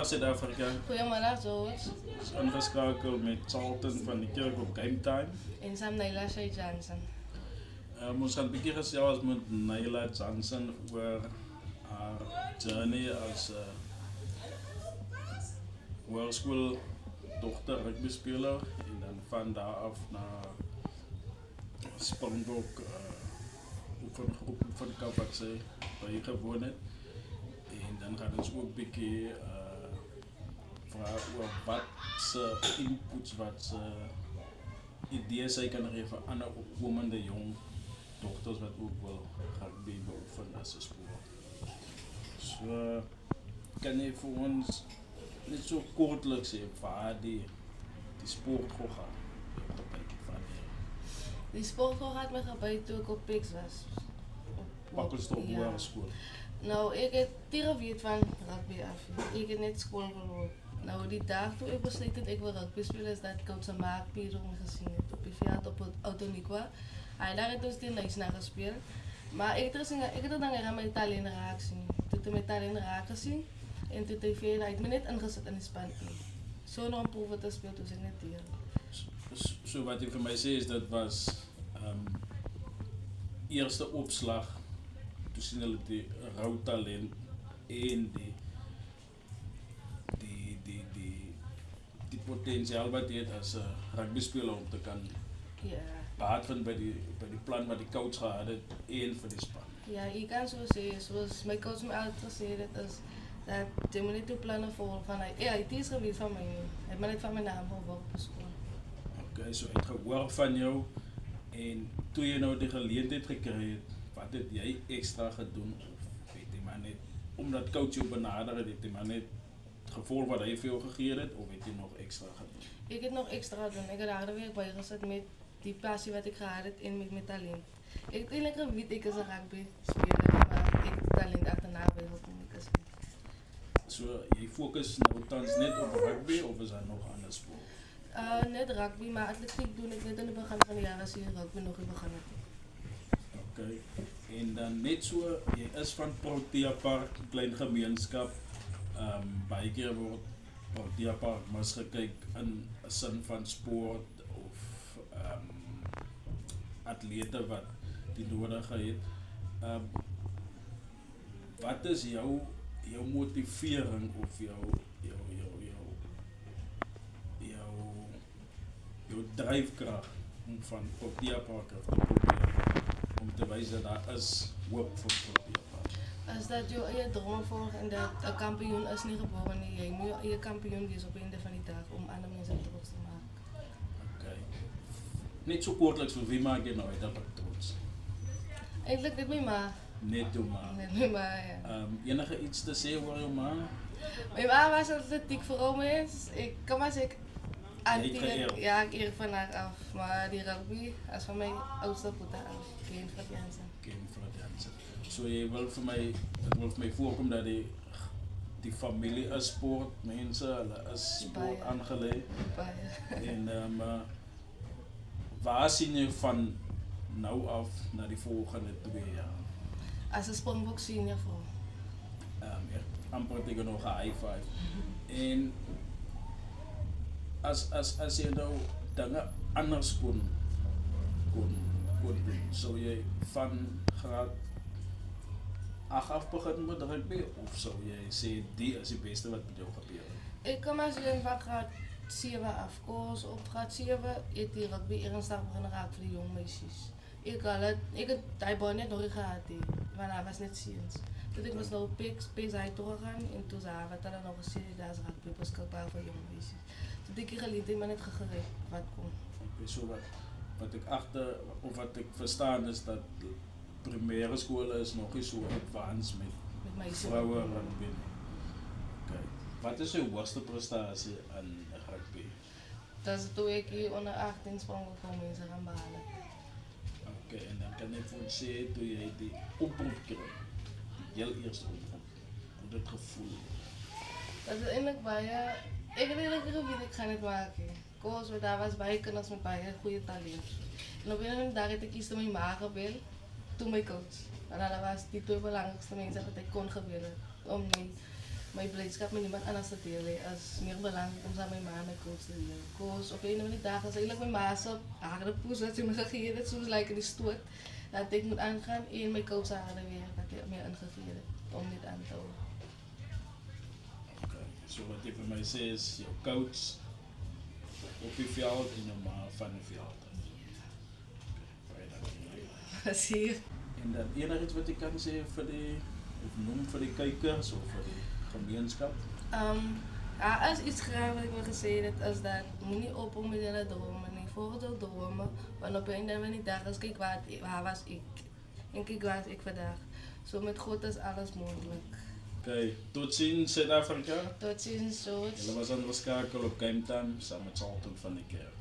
Goedemiddag Zuid-Afrika. Goedemiddag George. Is ingeschakeld met Charlton van de kerk op Game Time. En Sam Naila Shay Johnson. Ons gaan 'n bietjie gesels met Naila Johnson oor haar journey as hoërskool dogter rugby speler en dan van daar af naar Springbok oefengroep van Kaap wat sy bygewoon het. En dan gaan ons ook 'n bietjie vra oor wat se inputs, wat se idees sy kan gee vir ander opkomende jong dogters wat ook wil rugby beoefen as 'n sport. So kan jy vir ons net so kortliks sê waar die sport gegaan Die sport gaat me gebyt toe ek op PEX was. Pakkelstop hoërskool. Nou, ek het nie weet van rugby af. Ek het net skool geloop. Nou, die dag toe ek besluit het ek wil rugby speel is dat coach Mark Pierre my gesien het op die veld op Autoniqua. Hy daar het ons die niks na gespeel. Maar ek het dan aan my talent raak sien. Toe het my talent raak gesien en toe het hy het my net ingesit in die span. So nog 'n proewe te speel toe ek net hier. So wat jy vir my sê is dat was eerste opslag toe sien hulle die rou talent en die potensiaal wat jy het as 'n rugby speler om te kan baat vind by die plan wat die coach gehad het en vir die span. Ja, jy kan so sê, soos my coach my altyd gesê het is dat jy moet net jou planne volg van hy het iets geweet van my nie. Hy het maar net van my naam gehoor op skool. Okay, so hy het gehoor van jou en toe jy nou die geleentheid gekry het, wat het jy ekstra gedoen of het jy maar net omdat coach jou benader het jy maar net gevolg wat hy vir jou gegee het of het jy nog ekstra gedoen? Ek het nog extra gedoen. Ek het harde werk bygesit met die passie wat ek gehad het en met my talent. Ek het eintlik geweet ek is 'n rugby speler, maar ek het talent agterna bygekom ek is. So jy fokus nou tans net op rugby of is daar nog ander sport? Net rugby, maar atletiek doen ek net in die begin van die jaar as ek rugby nog nie begin het. Okay. En dan net so, jy is van Protea Park, klein gemeenskap. Baie keer word Protea Park misgekyk in 'n sin van sport of atlete wat die nodige het. Wat is jou motivering of jou dryfkrag om van Protea Park af te probeer om te wys dat daar is hoop vir Protea Park? As dat jou eie drome volg en dat 'n kampioen is nie gebore nie, jy moet jou eie kampioen wees op die einde van die dag om ander mense trots te maak. Okay. Net so kortliks, vir wie maak jy nou uit dat ek trots? Eintlik net my ma. Net jou ma. Net my ma, ja. Enige iets te sê oor jou ma? My ma was atletiek vir mens. Ek kan maar sê ja, ek eer van haar af, maar die rugby as van my oudste putte af, Ken Jansen. Ken Jansen. So jy wil vir my, dit wil vir my voorkom dat die familie is sport, mense, hulle is sport aangelê. En waar sien jy van nou af na die volgende 2 jaar? As 'n Springbok senior vrou. Amper tegen nog 'n high five. En as jy nou dinge anders kon doen, sou jy van graad 8 af begin met rugby of sou jy sê die is die beste wat met jou gebeur het? Ek kom as jy van graad 7 af, koos op graad 7 het die rugby ernstig begin raak vir die jong meisies. Ek het daai baan net nog nie gehad nie, want daar was net seuns. Toe ek was nou op PEX uit toe gegaan en toe zei wat hulle nog gesê het, daar's rugby beskikbaar vir jong meisies. Toe ek die geleentheid maar net gegerig wat kom. Okay, so wat ek agter of wat ek verstaan is dat primêre skole is nog nie so advanced met vroue rugby. Okay. Wat is jou hoogste prestasie in rugby? Dat is toe ek hier onder 18 Springbok vir mense gaan behalen. Okay, en dan kan ek vir ons sê toe jy die oproep kry, die heel eerste oproep, hoe dit gevoel? Dat is eintlik baie, ek het eintlik geweet ek gaan dit maak. Koos, want daar was baie kinders met baie goeie talent. En op een dag het ek kies toe my ma gebel, toe my coach. En hulle was die 2 belangrikste mense wat ek kon gebel het, om my mijn blijdschap met niemand anders te delen. Het is meer belangrijk om samen met mijn ma en mijn coach te delen. Coach, op een of andere dag, als eigenlijk mijn ma zo haar de poes dat ze me gegeven heeft, soms lijkt het stoot. Dat ik moet aangaan en mijn coach haar weer, dat ik meer ingegeven om dit aan te houden. Oké, so wat jy vir my sê is jou coach op die veld en jou ma van die veld. Baie dankie. Zie je? En dan enigiets wat jy kan sê vir die, of noem vir die kykers of vir die gemeenskap? Ja, als iets graag wat ik me gezegd heb, is dat moet niet open met jullie dromen, niet volg de dromen, want op een van die dagen is kijk waar was ik en kijk waar is ik vandaag. Zo met God is alles mogelijk. Oké, tot ziens Suid-Afrika. Tot ziens, George. Julle was aan die skakel op Game Time saam met Salton van die Kerk.